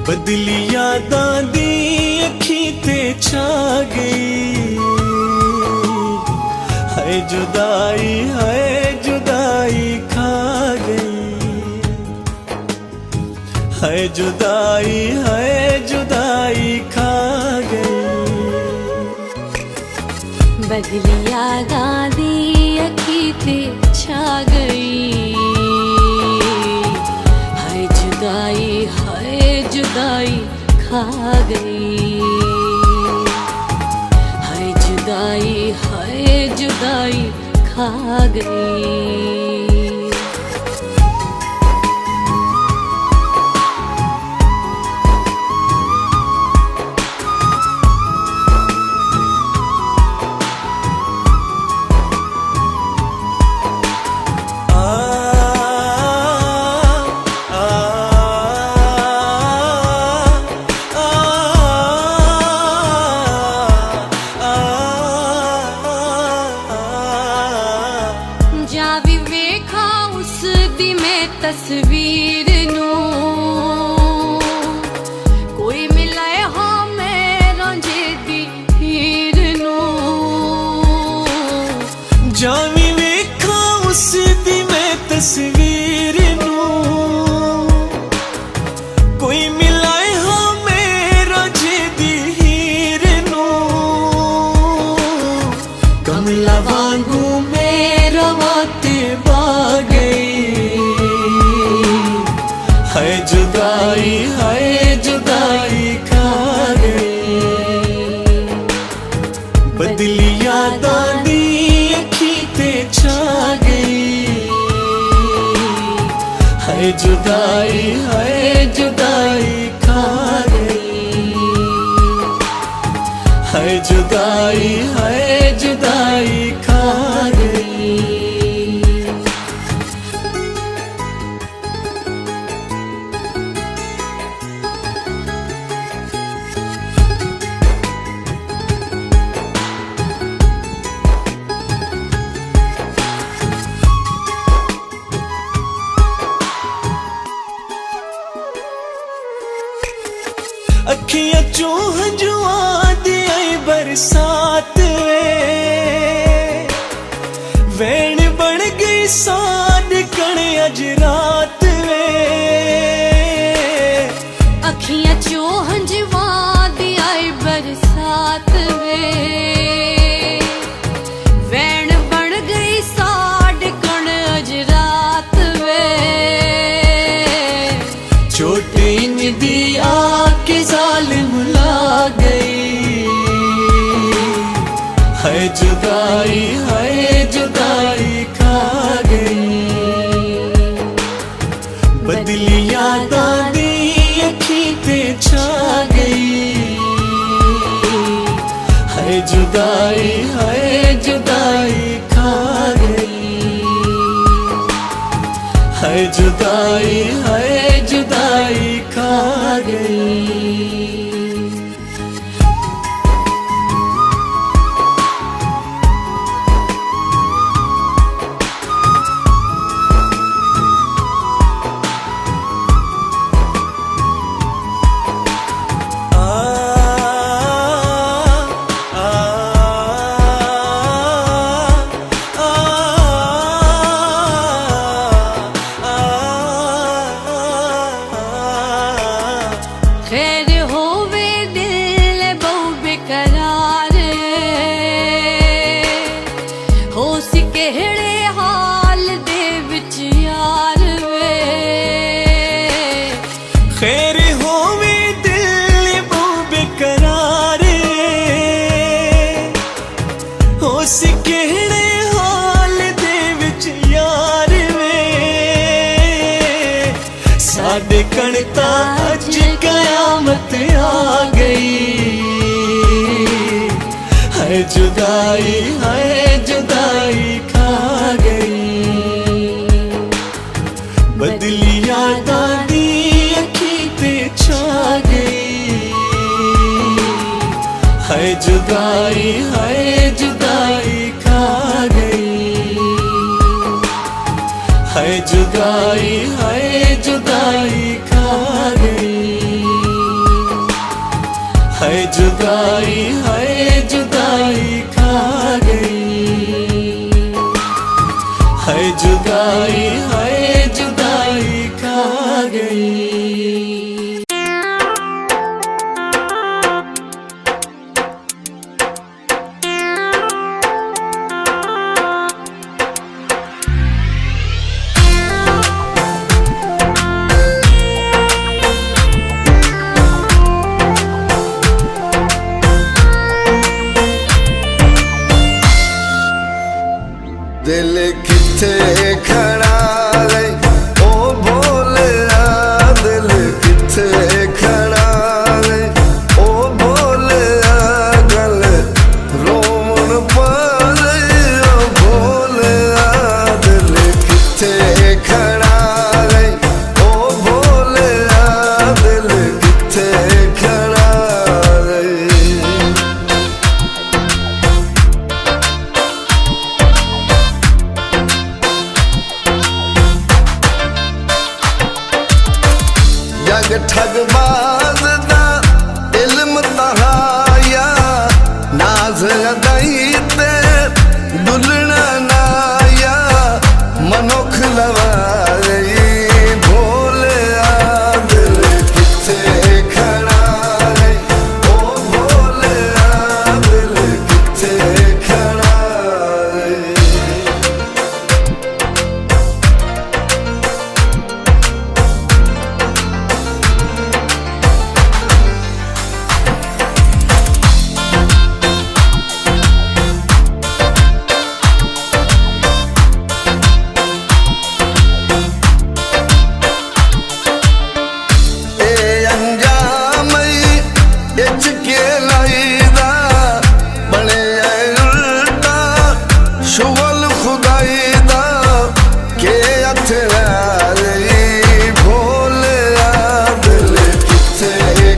बदली यादां दी अखी ते छा गई। हाय जुदाई खा गई। हाय जुदाई खा गई। बदली यादां दी अखी ते छा गई। हाय जुदाई खा गई। हाय जुदाई खा गई। तस्वीर नूं कोई मिले हाँ मैं जेदी हीर नूं। जावी वेखा उस दी मैं तस्वीर नूं कोई मिलाए हाँ मेरा जेदी हीर नूं। कमला वांगू मेरा वाते बा गई। हाय जुदाई खा गई। बदली यादां दी अखी ते छा गई। हाय जुदाई खा गई। हाय जुदाई खा गई। अखियां चों हंजुआं दी आई बरसात वैन बन गई साड कण अज रात वे। अखियां चों हंजुआं दी आई बरसात वे वैन बन गई साड कण अज रात वे। चोट इंज दी आके जालिम ला गई। हाय जुदाई खा गई। बदली यादां दी अखी ते छा गई। हाय जुदाई खा गई। हाय जुदाई खा गई। खैर होवे दिल बहु बेकरार हो सी केड़े हाल दे विच यार वे। खैर होवे दिल बहु बेकरार हो सी केड़े हाल दे विच यार वे। साडे कण तां अज कयामत आ गई। हाय जुदाई खा गई। बदली यादां दी अखी ते छा गई। हाय जुदाई खा गई। हाय जुदाई खा गई। है जुदाई खा गई, है जुदाई खा गई। दिल किथे खड़ा है ओ बोलिया, दिल किथे खड़ा है ओ बोलिया, गल रोमन पाले ओ बोलिया, दिल किथे खड़ा है ओ बोलिया, दिल किथे खड़ा है। जग ठगबाज दा इल्म तहाया, नाज अदाई ते दुलना नाया, मनुख लवाई भोलिया, दिल किथे खड़ा है ओ भोलिया, दिल किथे खड़ा है। शुगल खुदाई दा के अथराई भोलिया, दिल किथे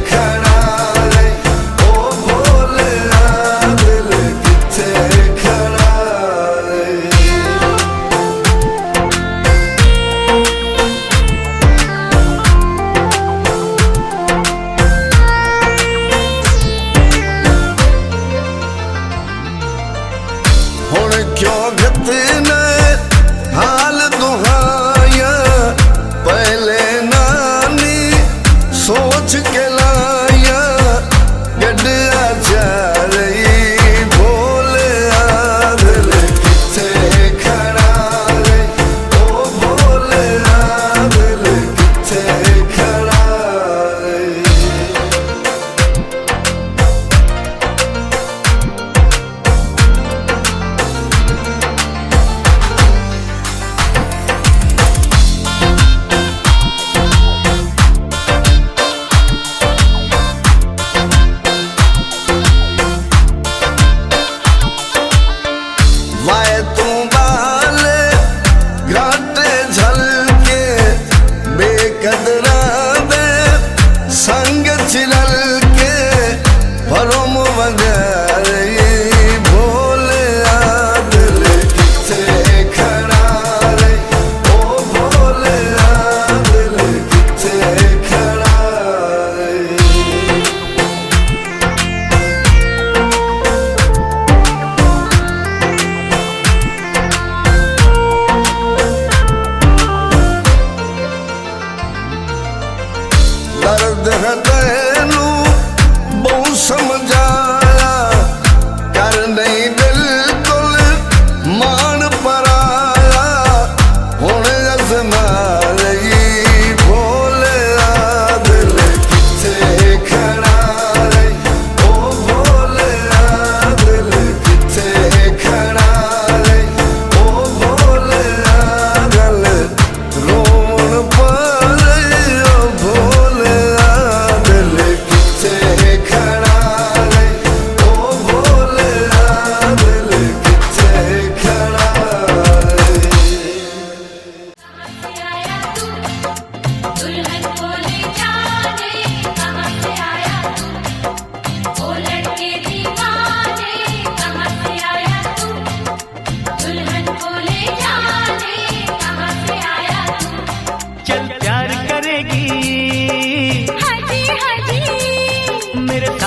खड़ा है ओ भोलिया, दिल किथे खड़ा है। हुण क्यों घत ने हाल दुहाया,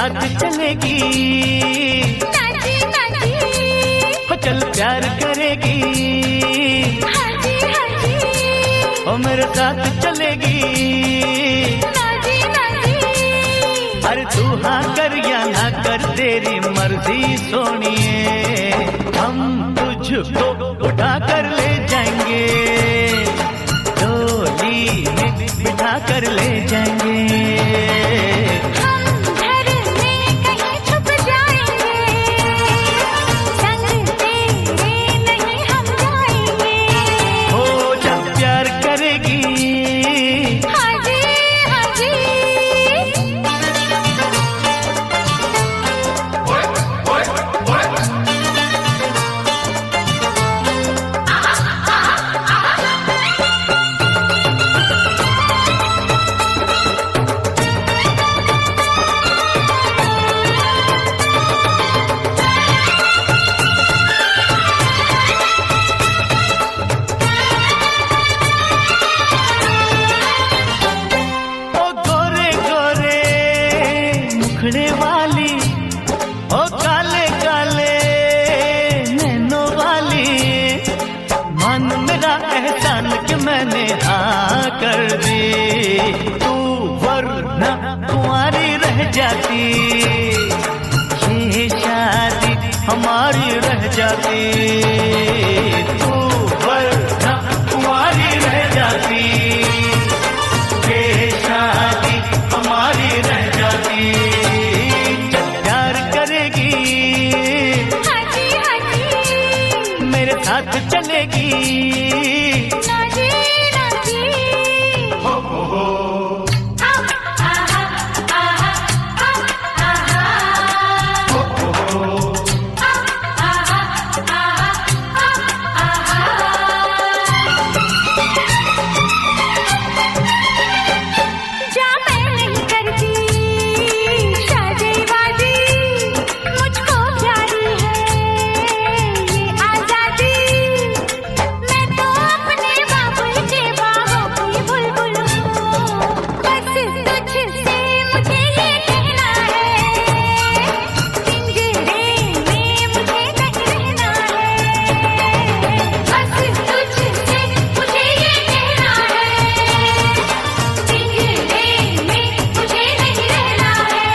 साथ चलेगी, नाजी नाजी, हो चल प्यार करेगी, हाजी हाजी, ओ मेरे साथ चलेगी, नाजी नाजी, अरे तू हाँ कर या ना कर तेरी मर्जी सोनिए, हम तुझको उठा कर ले जाएंगे, डोली में बिठा कर ले जाएंगे, हम घर में कहीं छुप जाएंगे, संग तेरे नहीं हम जाएंगे, हो जब प्यार करेगी, हाजी हाजी, ओ गोरे गोरे मुखड़े वाली, ओ काले काले नैनों वाली, मान मेरा एहसान कि मैंने हाँ कर दी, तू वरना कुंवारी रह जाती, ये शादी हमारी रह जाती, तू वरना कुंवारी रह जाती, ये शादी हमारी रह जाती, जब प्यार करेगी, हाजी हाजी, मेरे साथ चलेगी, नाजी नाजी, जा मैं नहीं करती शादीवादी, मुझको प्यारी है ये आजादी, मैं तो अपने बाबुल के बाहों की बुलबुल हूँ, बस तुझसे मुझे ये कहना है, पिंजरे में मुझे नहीं रहना है, बस तुझसे मुझे ये कहना है, पिंजरे में मुझे नहीं रहना है,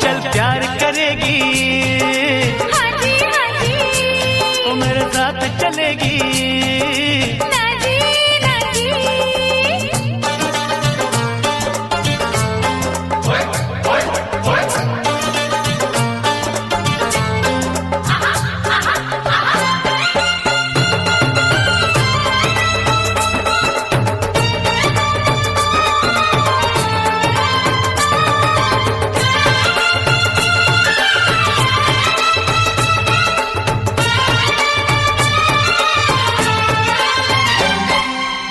चल प्यार करेगी, हाजी हाजी, वो मेरे साथ चलेगी, नाजी नाजी,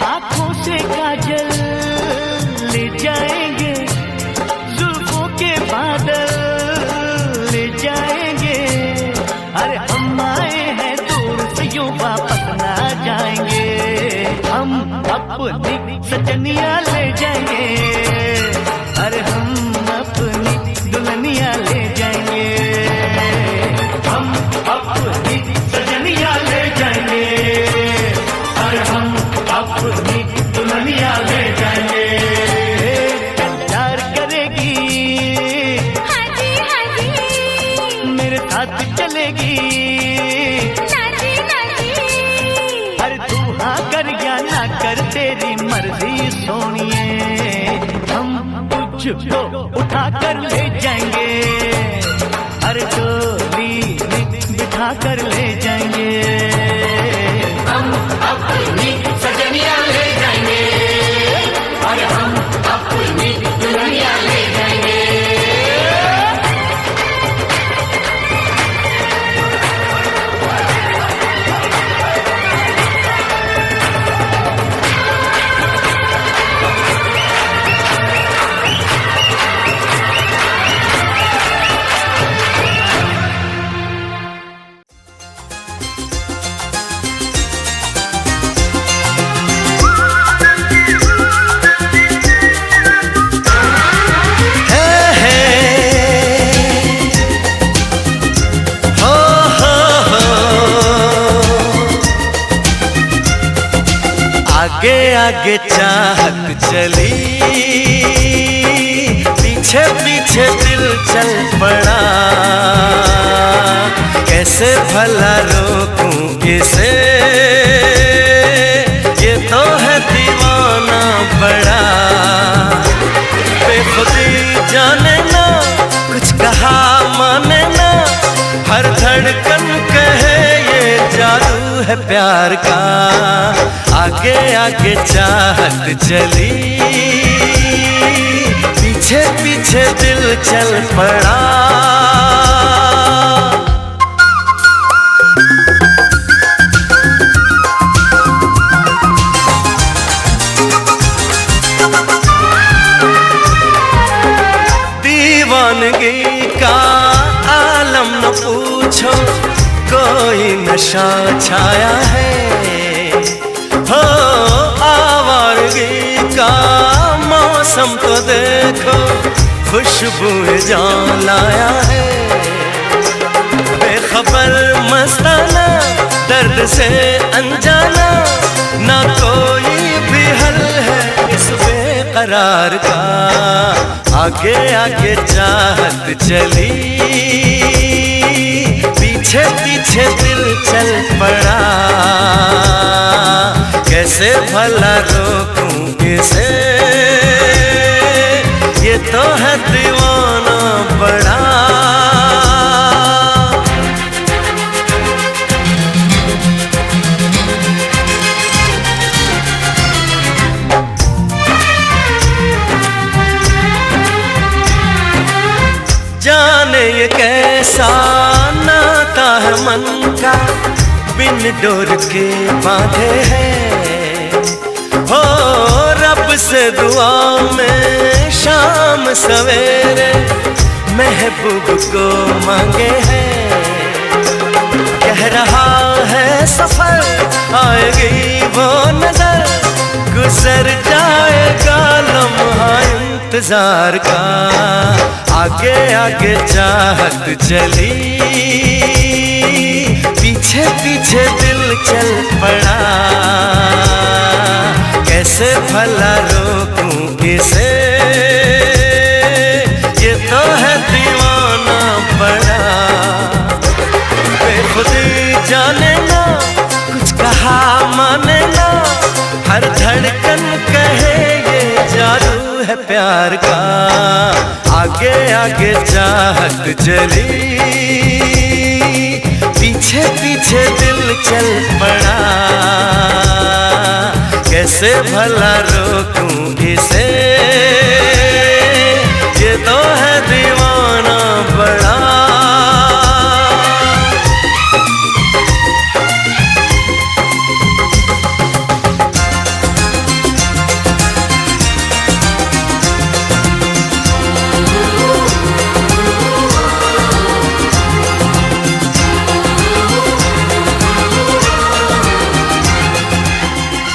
आंखों से काजल ले जाएंगे, जुल्फों के बादल ले जाएंगे, अरे हम आए हैं दूर से यूं वापस ना जाएंगे, हम अपनी सजनिया ले जाएंगे, अरे हम अपनी दुल्हनिया ले जाएंगे, हम अपनी सजनिया ले जाएंगे, अरे हम अपनी दुल्हनिया ले जाएंगे, प्यार करेगी, हाजी हाजी, मेरे साथ चलेगी, नाजी नाजी, अरे तू हाँ कर या ना कर तेरी मर्जी सोनिए, हम तुझको उठा कर ले जाएंगे, अरे डोली में बिठा कर ले जाएंगे, हम अपनी सजनिया ले जाएंगे, अरे हम अपनी दुल्हनिया ले जाएंगे। आगे आगे चाहत चली, पीछे पीछे दिल चल पड़ा। कैसे भला रोकूं इसे, ये तो है दीवाना बड़ा। बेखुदी जाने ना, कुछ कहा माने ना, हर धड़कन कहे ये जादू है प्यार का। आगे आगे चाहत चली, पीछे पीछे दिल चल पड़ा। दीवानगी का आलम न पूछो, कोई नशा छाया है। हो आवारगी का मौसम तो देखो, खुशबू जान लाया है। बेखबर मस्ताना, दर्द से अनजाना, ना कोई भी हल है इस बेकरार का। आगे आगे चाहत चली, पीछे पीछे दिल चल पड़ा। कैसे भला रोकूं इसे, ये तो है दीवाना बड़ा। जाने ये कैसा नाता है मन का, बिन डोर के बांधे हैं। हो रब से दुआ में शाम सवेरे, महबूब को मांगे हैं। कह रहा है सफर, आएगी वो नजर, गुजर जाएगा लम्हा इंतजार का। आगे आगे चाहत चली, पीछे पीछे दिल चल पड़ा। कैसे भला रोकूं इसे, ये तो है दीवाना बड़ा। बेखुदी जाने ना, कुछ कहा माने ना, हर धड़कन कहे ये जादू है प्यार का। आगे आगे चाहत चली, पीछे पीछे दिल चल पड़ा। कैसे भला रोकूं इसे,